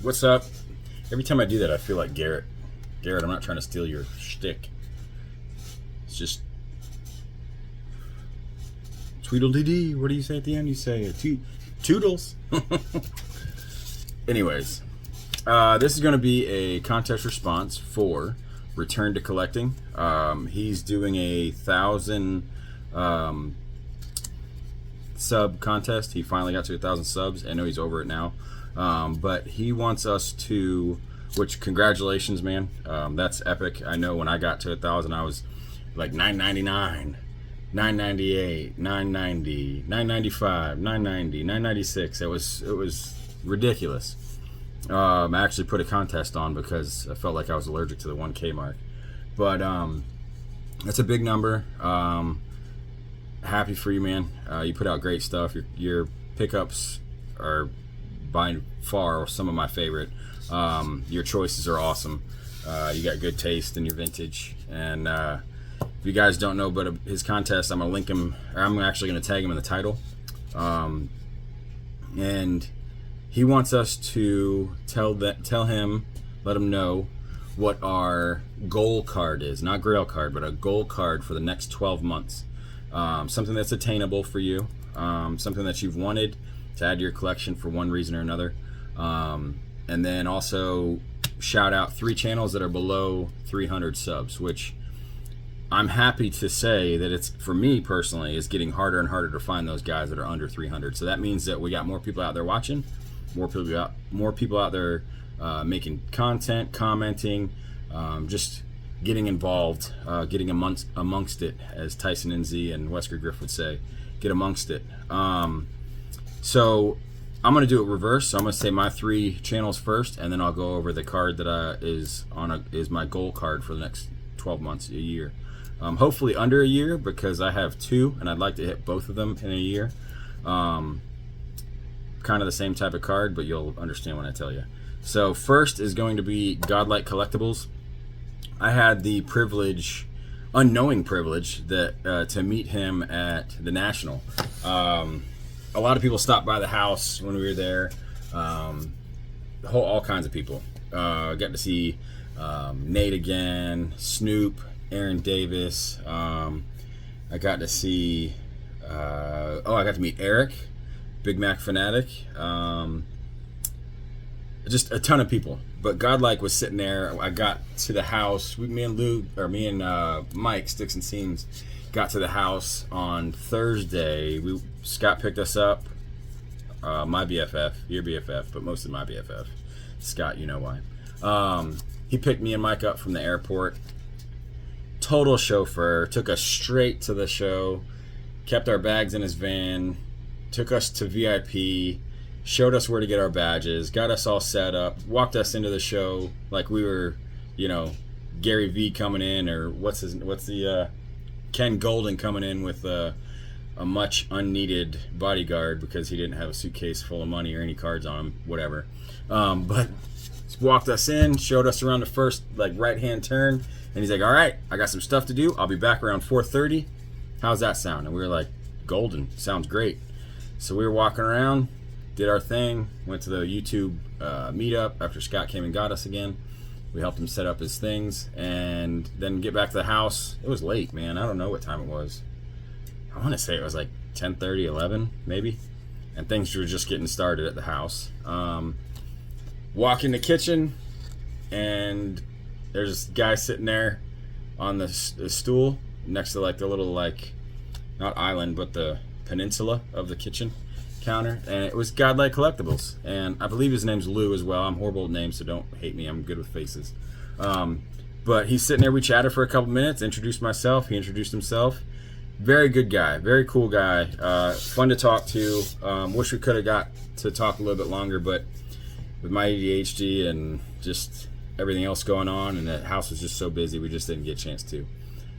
What's up? Every time I do that, I feel like Garrett. Garrett, I'm not trying to steal your shtick. It's just Tweedledee. What do you say at the end? You say toodles. Anyways, this is going to be a contest response for Return to Collecting. He's doing a 1,000 sub contest. He finally got to 1,000 subs. I know he's over it now. But he wants us to, which congratulations, man. That's epic. I know when I got to 1,000, I was like 999, 998, 990, 995, 990, 996. It was ridiculous. I actually put a contest on because I felt like I was allergic to the 1K mark. But that's a big number. Happy for you, man. You put out great stuff. Your pickups are by far some of my favorite. Your choices are awesome. You got good taste in your vintage. And if you guys don't know, but his contest, I'm gonna link him, or I'm actually gonna tag him in the title. And he wants us to tell him, let him know what our goal card is, not Grail card, but a goal card for the next 12 months. Something that's attainable for you, something that you've wanted to add to your collection for one reason or another. And then also shout out 3 channels that are below 300 subs, which I'm happy to say that it's, for me personally, is getting harder and harder to find those guys that are under 300. So that means that we got more people out there watching, more people out there making content, commenting, just getting involved, getting amongst it, as Tyson NZ and Wesker Griff would say, get amongst it. So I'm gonna do it reverse. So I'm gonna say my 3 channels first, and then I'll go over the card that is my goal card for the next 12 months, a year. Hopefully under a year, because I have 2 and I'd like to hit both of them in a year. Kind of the same type of card, but you'll understand when I tell you. So first is going to be Godlike Collectibles. I had the privilege, unknowing privilege, that to meet him at the National. A lot of people stopped by the house when we were there. All kinds of people. Got to see Nate again, Snoop, Aaron Davis. I got to see. I got to meet Eric, Big Mac fanatic. Just a ton of people. But Godlike was sitting there. I got to the house. Me and Mike Sticks and Seams got to the house on Thursday. Scott picked us up. My BFF, your BFF, but mostly my BFF. Scott, you know why. He picked me and Mike up from the airport. Total chauffeur. Took us straight to the show. Kept our bags in his van. Took us to VIP. Showed us where to get our badges. Got us all set up. Walked us into the show like we were, Gary V coming in, or what's the Ken Golden coming in with a much unneeded bodyguard because he didn't have a suitcase full of money or any cards on him, whatever. But walked us in, showed us around the first right-hand turn, and he's like, all right, I got some stuff to do. I'll be back around 4:30. How's that sound? And we were like, golden, sounds great. So we were walking around, did our thing, went to the YouTube meetup after Scott came and got us again. We helped him set up his things, and then get back to the house. It was late, man. I don't know what time it was. I want to say it was like 10:30, 11, maybe. And things were just getting started at the house. Walk in the kitchen, and there's this guy sitting there on the stool next to the little, not island, but the peninsula of the kitchen counter. And it was Godlike Collectibles. And I believe his name's Lou as well. I'm horrible with names, so don't hate me. I'm good with faces. But he's sitting there. We chatted for a couple minutes, introduced myself. He introduced himself. Very good guy, very cool guy, fun to talk to. Wish we could have got to talk a little bit longer, but with my ADHD and just everything else going on, and the house was just so busy, we just didn't get a chance to.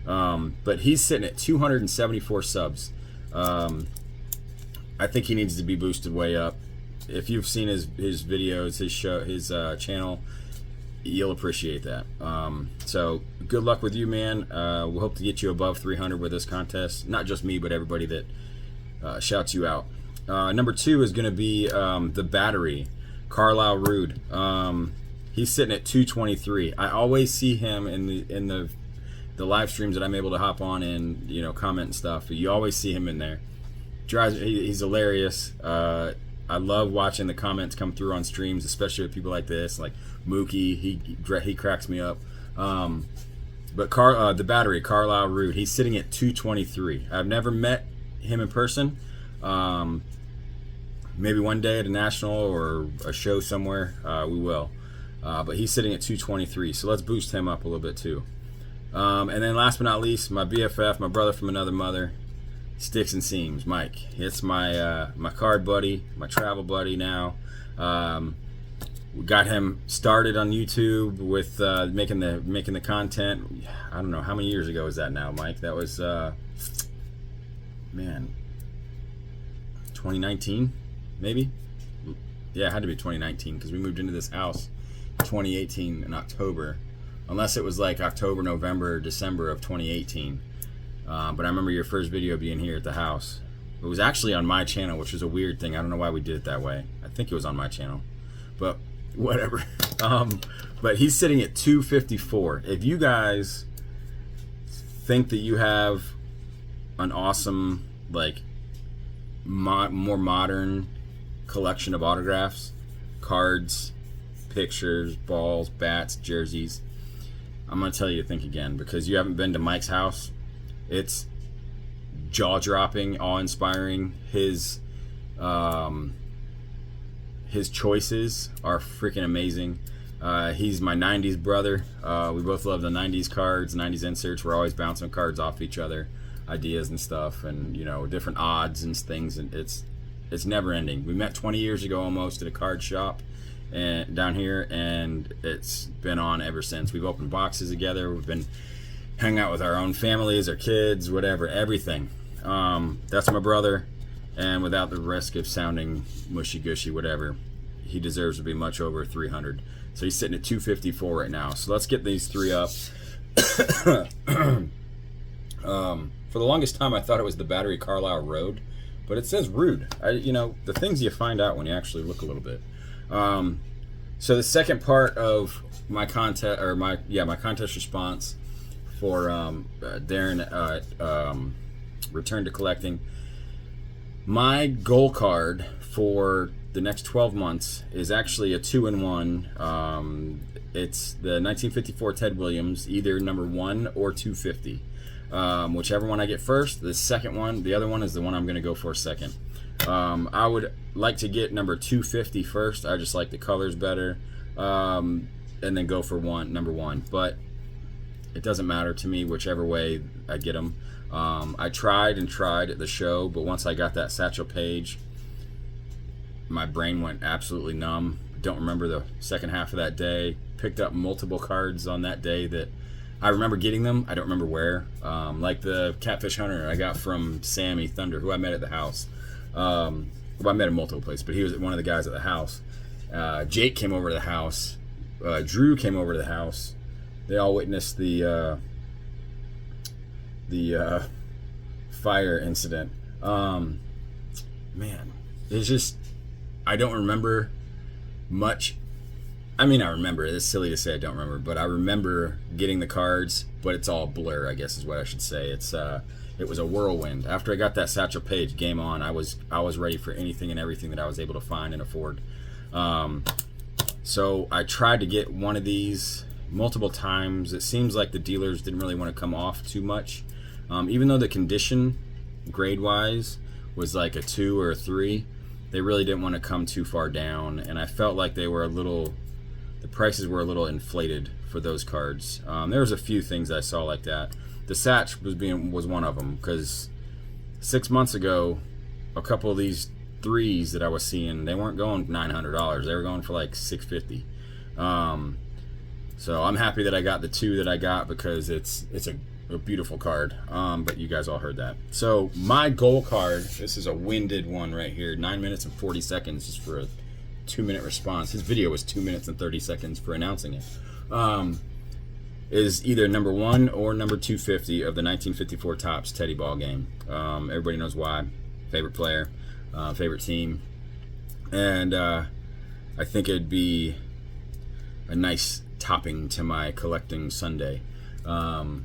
But he's sitting at 274 subs. I think he needs to be boosted way up. If you've seen his videos, his show, his channel, you'll appreciate that. So good luck with you, man. We hope to get you above 300 with this contest. Not just me, but everybody that shouts you out. Number 2 is going to be the battery. Carlisle Rude. He's sitting at 223. I always see him in the live streams that I'm able to hop on and comment and stuff. You always see him in there. He's hilarious. I love watching the comments come through on streams, especially with people like this, like Mookie. He cracks me up. But the battery, Carlisle Rude, he's sitting at 223. I've never met him in person. Maybe one day at a national or a show somewhere, we will. But he's sitting at 223, so let's boost him up a little bit too. And then last but not least, my BFF, my brother from another mother, Sticks and Seams, Mike. It's my card buddy, my travel buddy now. We got him started on YouTube with making the content. I don't know how many years ago is that now, Mike. That was 2019, maybe. Yeah, it had to be 2019 because we moved into this house 2018 in October, unless it was like October, November, December of 2018. But I remember your first video being here at the house. It was actually on my channel, which was a weird thing. I don't know why we did it that way. I think it was on my channel, but whatever. But he's sitting at 254. If you guys think that you have an awesome, like, more modern collection of autographs, cards, pictures, balls, bats, jerseys, I'm going to tell you to think again, because you haven't been to Mike's house. It's jaw-dropping, awe-inspiring. His choices are freaking amazing. He's my 90s brother. We both love the 90s cards, 90s inserts. We're always bouncing cards off each other, ideas and stuff, and different odds and things, and it's never ending. We met 20 years ago almost at a card shop and down here, and it's been on ever since. We've opened boxes together. We've been hanging out with our own families, our kids, whatever, everything. That's my brother, and without the risk of sounding mushy-gushy, whatever, he deserves to be much over 300. So he's sitting at 254 right now. So let's get these three up. For the longest time, I thought it was the battery Carlisle Road, but it says Rude. The things you find out when you actually look a little bit. So the second part of my contest, or my contest response for Darren Return to Collecting. My goal card for the next 12 months is actually a 2-in-1. It's the 1954 Ted Williams, either number 1 or 250. Whichever one I get first. The second one, the other one is the one I'm going to go for second. I would like to get number 250 first. I just like the colors better, and then go for number 1. But it doesn't matter to me whichever way I get them. I tried at the show, but once I got that Satchel Paige, my brain went absolutely numb. Don't remember the second half of that day. Picked up multiple cards on that day that I remember getting them. I don't remember where. Like the Catfish Hunter I got from Sammy Thunder, who I met at the house. Well, I met him multiple places, but he was one of the guys at the house. Jake came over to the house. Drew came over to the house. They all witnessed the fire incident. Man, it's just, I don't remember much. I mean, I remember. It's silly to say I don't remember, but I remember getting the cards, but it's all blur, I guess is what I should say. It was a whirlwind. After I got that Satchel Paige, game on. I was ready for anything and everything that I was able to find and afford. So I tried to get one of these multiple times. It seems like the dealers didn't really want to come off too much. Even though the condition, grade-wise, was like a 2 or a 3, they really didn't want to come too far down, and I felt like they were the prices were a little inflated for those cards. There was a few things I saw like that. The Satch was one of them, because 6 months ago, a couple of these 3s that I was seeing, they weren't going $900. They were going for like $650. So I'm happy that I got the 2 that I got, because it's a beautiful card. But you guys all heard that. So my goal card, this is a winded one right here, 9 minutes and 40 seconds just for a 2-minute response. His video was 2 minutes and 30 seconds for announcing it. Is either number 1 or number 250 of the 1954 Topps Teddy Ball game. Everybody knows why. Favorite player, favorite team. And I think it'd be a nice topping to my collecting Sunday,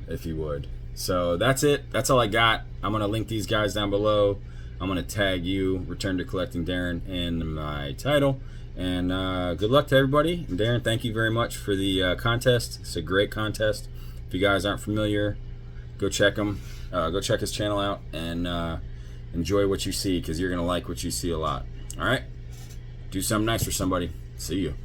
if you would. So that's it. That's all I got. I'm going to link these guys down below. I'm going to tag you, Return to Collecting Darren, in my title. And good luck to everybody. And Darren, thank you very much for the contest. It's a great contest. If you guys aren't familiar, go check him. Go check his channel out and enjoy what you see, because you're going to like what you see a lot. All right? Do something nice for somebody. See you.